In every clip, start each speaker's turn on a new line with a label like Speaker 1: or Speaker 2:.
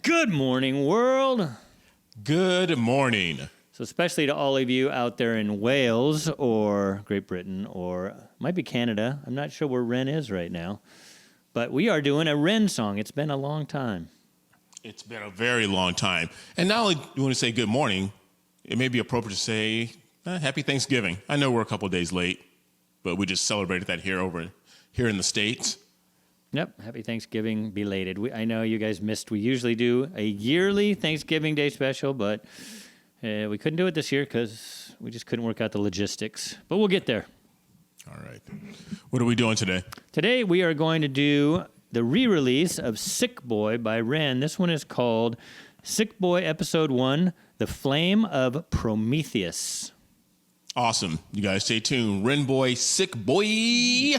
Speaker 1: Good morning, world.
Speaker 2: Good morning.
Speaker 1: So especially to all of you out there in Wales or Great Britain or might be Canada. I'm not sure where Ren is right now. But we are doing a Ren song. It's been a long time.
Speaker 2: It's been a very long time. And not only do we want to say good morning, it may be appropriate to say happy Thanksgiving. I know we're a couple of days late, but we just celebrated that here in the States.
Speaker 1: Yep, happy Thanksgiving belated. I know you guys missed. We usually do a yearly Thanksgiving Day special, but we couldn't do it this year because we just couldn't work out the logistics. But we'll get there.
Speaker 2: All right. What are we doing today?
Speaker 1: Today we are going to do the re-release of Sick Boy by Ren. This one is called Sick Boy Episode 1, The Flame of Prometheus.
Speaker 2: Awesome. You guys stay tuned. Ren Boy, Sick Boy.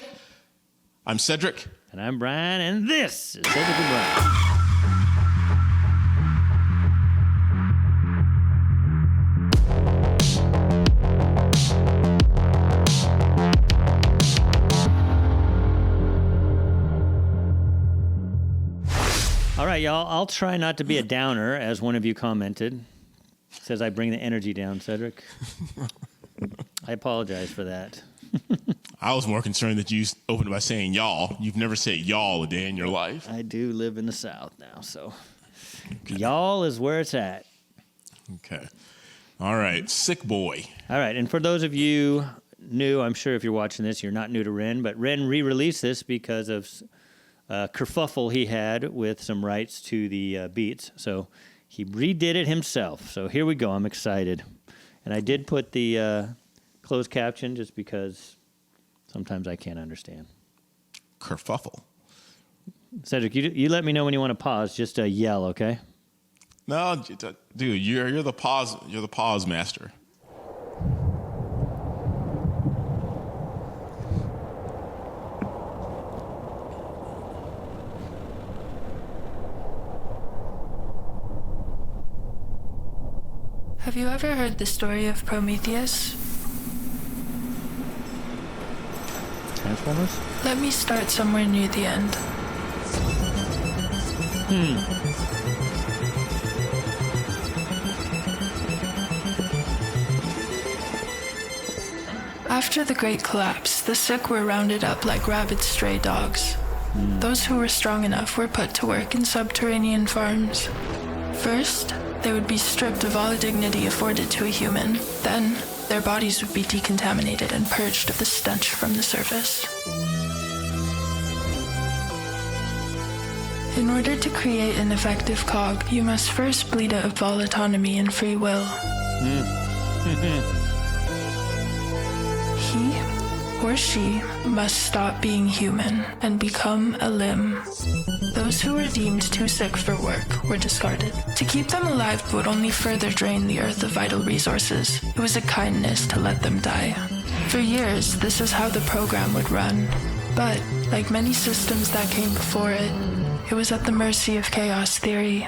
Speaker 2: I'm Cedric.
Speaker 1: And I'm Brian, and this is Cedric and Brian. All right, y'all, I'll try not to be a downer, as one of you commented. Says I bring the energy down, Cedric. I apologize for that.
Speaker 2: I was more concerned that you opened by saying y'all. You've never said y'all a day in your life.
Speaker 1: I do live in the South now, so y'all is where it's at.
Speaker 2: Okay. All right. Sick Boy.
Speaker 1: All right. And for those of you new, I'm sure if you're watching this, you're not new to Ren, but Ren re-released this because of kerfuffle he had with some rights to the beats. So he redid it himself. So here we go. I'm excited. And I did put the closed caption just because sometimes I can't understand.
Speaker 2: Kerfuffle.
Speaker 1: Cedric, you let me know when you want to pause. Just yell, okay?
Speaker 2: No, dude, you're the pause. You're the pause master.
Speaker 3: Have you ever heard the story of Prometheus?
Speaker 1: Transformers?
Speaker 3: Let me start somewhere near the end. After the Great Collapse, the sick were rounded up like rabid stray dogs. Those who were strong enough were put to work in subterranean farms. First, they would be stripped of all dignity afforded to a human. Then, their bodies would be decontaminated and purged of the stench from the surface. In order to create an effective cog, you must first bleed out of all autonomy and free will. He or she must stop being human and become a limb. Those who were deemed too sick for work were discarded. To keep them alive would only further drain the earth of vital resources. It was a kindness to let them die. For years, this is how the program would run. But, like many systems that came before it, it was at the mercy of chaos theory.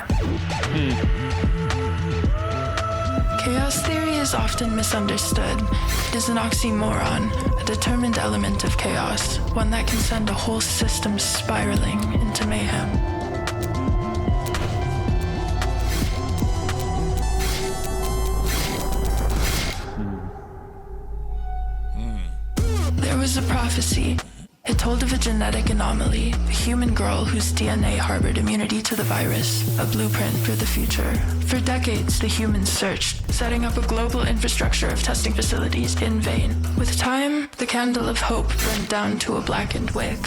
Speaker 3: Chaos theory is often misunderstood. It is an oxymoron, a determined element of chaos, one that can send a whole system spiraling into mayhem. There was a prophecy. It told of a genetic anomaly, a human girl whose DNA harbored immunity to the virus, a blueprint for the future. For decades, the humans searched, setting up a global infrastructure of testing facilities in vain. With time, the candle of hope burnt down to a blackened wick.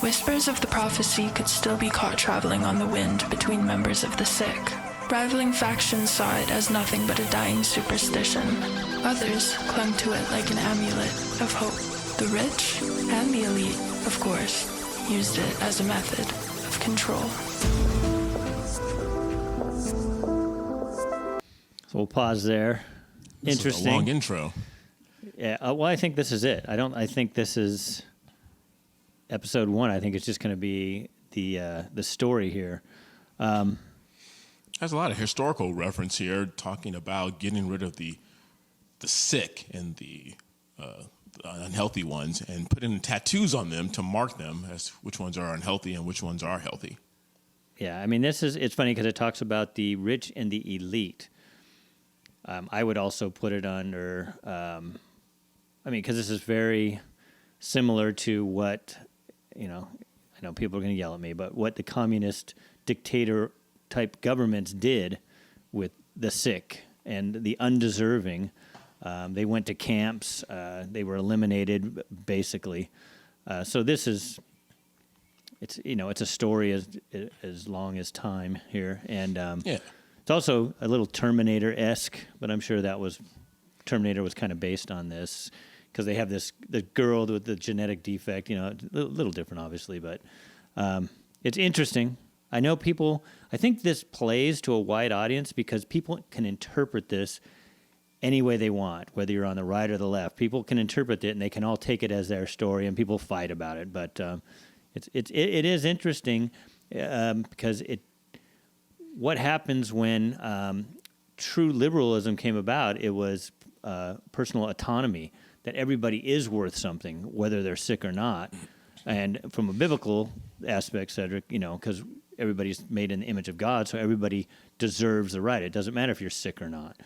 Speaker 3: Whispers of the prophecy could still be caught traveling on the wind between members of the sick. Rivaling factions saw it as nothing but a dying superstition. Others clung to it like an amulet of hope. The rich and the elite, of course, used it as a method of control.
Speaker 1: So we'll pause there.
Speaker 2: This is a long intro.
Speaker 1: Yeah, well, I think this is it. I think this is episode 1. I think it's just going to be the story here.
Speaker 2: Has a lot of historical reference here, talking about getting rid of the sick and the unhealthy ones and putting tattoos on them to mark them as which ones are unhealthy and which ones are healthy.
Speaker 1: Yeah, I mean, it's funny because it talks about the rich and the elite. I would also put it under, because this is very similar to what, I know people are going to yell at me, but what the communist dictator type governments did with the sick and the undeserving. They went to camps. They were eliminated, basically. So this is... It's a story as long as time here, and it's also a little Terminator-esque. But I'm sure Terminator was kind of based on this because they have the girl with the genetic defect. A little different, obviously, but it's interesting. I know people. I think this plays to a wide audience because people can interpret this any way they want, whether you're on the right or the left. People can interpret it, and they can all take it as their story, and people fight about it, but. It is interesting because what happens when true liberalism came about? It was personal autonomy, that everybody is worth something, whether they're sick or not. And from a biblical aspect, Cedric, because everybody's made in the image of God, so everybody deserves the right. It doesn't matter if you're sick or not.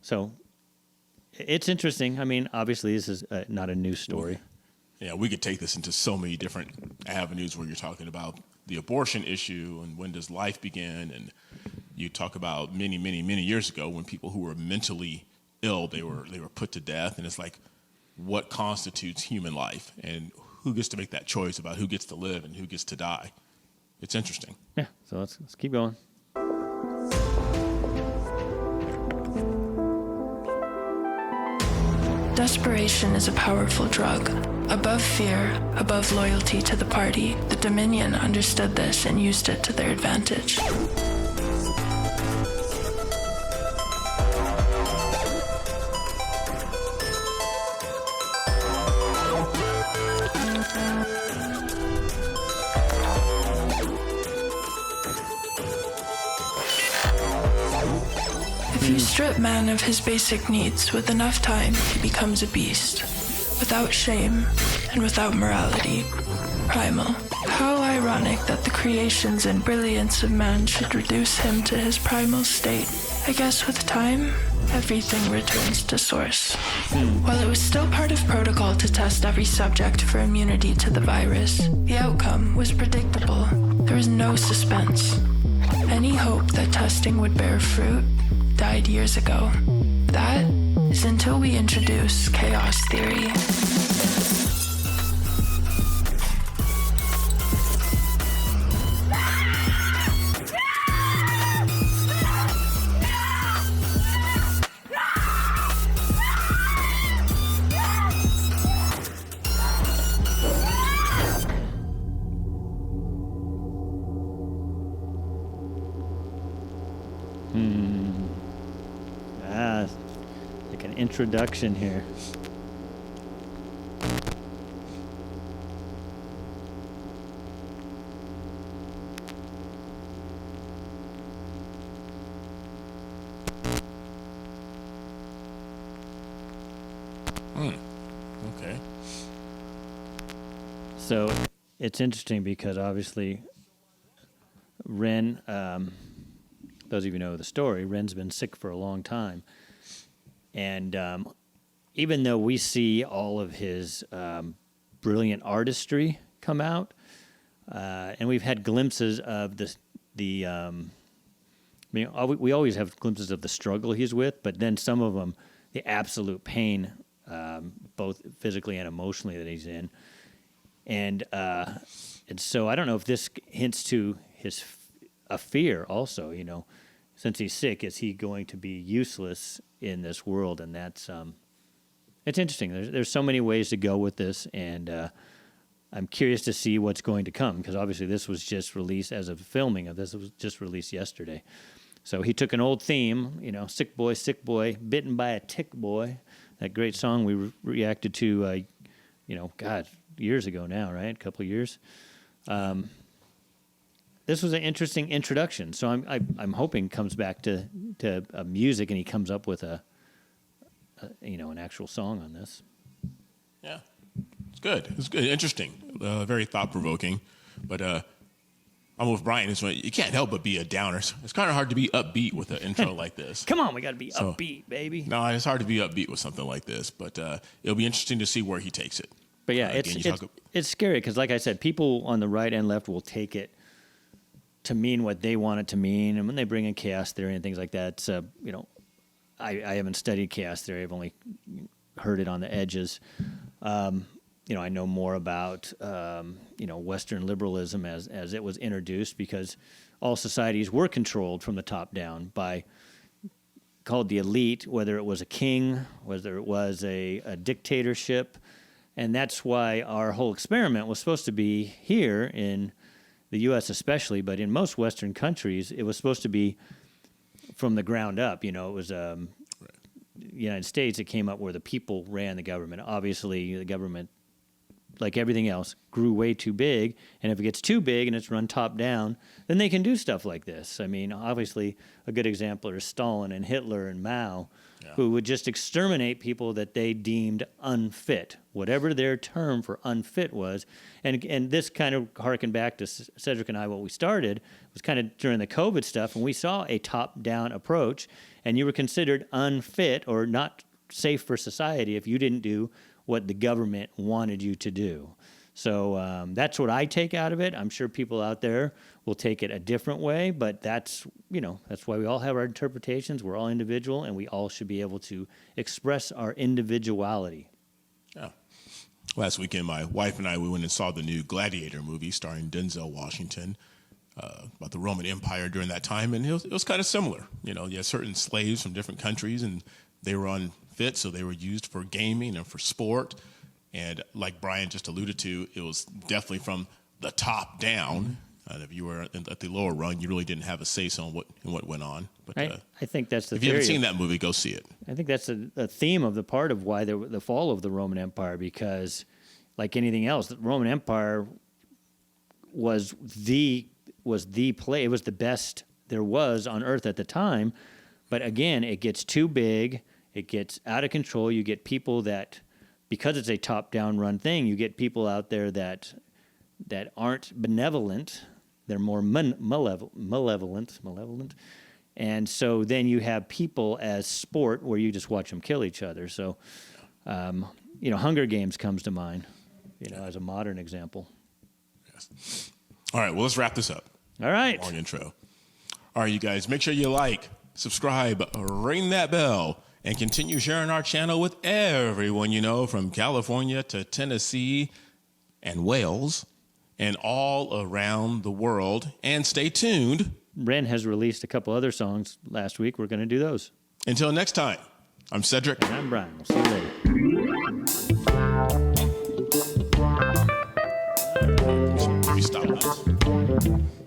Speaker 1: So it's interesting. I mean, obviously, this is not a new story.
Speaker 2: Yeah, we could take this into so many different avenues where you're talking about the abortion issue and when does life begin, and you talk about many, many, many years ago when people who were mentally ill, they were put to death, and it's like, what constitutes human life, and who gets to make that choice about who gets to live and who gets to die? It's interesting.
Speaker 1: Yeah, so let's keep going.
Speaker 3: Desperation is a powerful drug. Above fear, above loyalty to the party, the Dominion understood this and used it to their advantage. If you strip man of his basic needs, with enough time, he becomes a beast. Without shame and without morality. Primal. How ironic that the creations and brilliance of man should reduce him to his primal state. I guess with time, everything returns to source. While it was still part of protocol to test every subject for immunity to the virus, the outcome was predictable. There was no suspense. Any hope that testing would bear fruit died years ago. That is until we introduce chaos theory.
Speaker 1: Like an introduction here.
Speaker 2: Okay.
Speaker 1: So it's interesting because obviously Ren, those of you who know the story, Ren's been sick for a long time. And even though we see all of his brilliant artistry come out, and we've had glimpses of we always have glimpses of the struggle he's with, but then some of them, the absolute pain, both physically and emotionally that he's in. And so I don't know if this hints to a fear also, since he's sick, is he going to be useless in this world? And that's it's interesting. There's so many ways to go with this, and I'm curious to see what's going to come, because obviously this was just released as of filming of this. It was just released yesterday. So he took an old theme, sick boy, bitten by a tick boy, that great song we reacted to, years ago now, right? A couple of years. This was an interesting introduction. So I'm hoping comes back to music and he comes up with an actual song on this.
Speaker 2: Yeah, it's good. It's good. Interesting. Very thought provoking. But I'm with Brian. You can't help but be a downer. It's kind of hard to be upbeat with an intro like this.
Speaker 1: Come on, we got to be upbeat, baby.
Speaker 2: No, it's hard to be upbeat with something like this, but it'll be interesting to see where he takes it.
Speaker 1: But yeah, it's scary because, like I said, people on the right and left will take it to mean what they want it to mean, and when they bring in chaos theory and things like that, I haven't studied chaos theory. I've only heard it on the edges. I know more about Western liberalism as it was introduced because all societies were controlled from the top down by called the elite, whether it was a king, whether it was a dictatorship, and that's why our whole experiment was supposed to be here in the U.S. especially, but in most Western countries, it was supposed to be from the ground up. It was the United States. It came up where the people ran the government. Obviously, the government, like everything else, grew way too big. And if it gets too big and it's run top down, then they can do stuff like this. I mean, obviously, a good example is Stalin and Hitler and Mao, who would just exterminate people that they deemed unfit, whatever their term for unfit was. And this kind of harkened back to Cedric and I, what we started was kind of during the COVID stuff, and we saw a top-down approach, and you were considered unfit or not safe for society if you didn't do what the government wanted you to do. So that's what I take out of it. I'm sure people out there will take it a different way, but that's why we all have our interpretations. We're all individual, and we all should be able to express our individuality.
Speaker 2: Yeah. Last weekend, my wife and I, we went and saw the new Gladiator movie starring Denzel Washington about the Roman Empire during that time, and it was kind of similar. You had certain slaves from different countries, and they were unfit, so they were used for gaming and for sport. And like Brian just alluded to, it was definitely from the top down. And if you were at the lower rung, you really didn't have a say-so on what went on. But
Speaker 1: I think that's the
Speaker 2: if you haven't seen that movie, go see it.
Speaker 1: I think that's a theme of the part of why the fall of the Roman Empire, because like anything else, the Roman Empire was the play. It was the best there was on earth at the time. But again, it gets too big. It gets out of control. You get people that, because it's a top-down run thing, you get people out there that aren't benevolent. They're more malevolent. And so then you have people as sport where you just watch them kill each other. So, Hunger Games comes to mind, as a modern example.
Speaker 2: Yes. All right, well, let's wrap this up.
Speaker 1: All right.
Speaker 2: Long intro. All right, you guys, make sure you like, subscribe, ring that bell, and continue sharing our channel with everyone you know, from California to Tennessee and Wales and all around the world. And stay tuned.
Speaker 1: Ren has released a couple other songs last week. We're going to do those.
Speaker 2: Until next time, I'm Cedric.
Speaker 1: And I'm Brian. We'll see you later.
Speaker 2: Maybe stop this.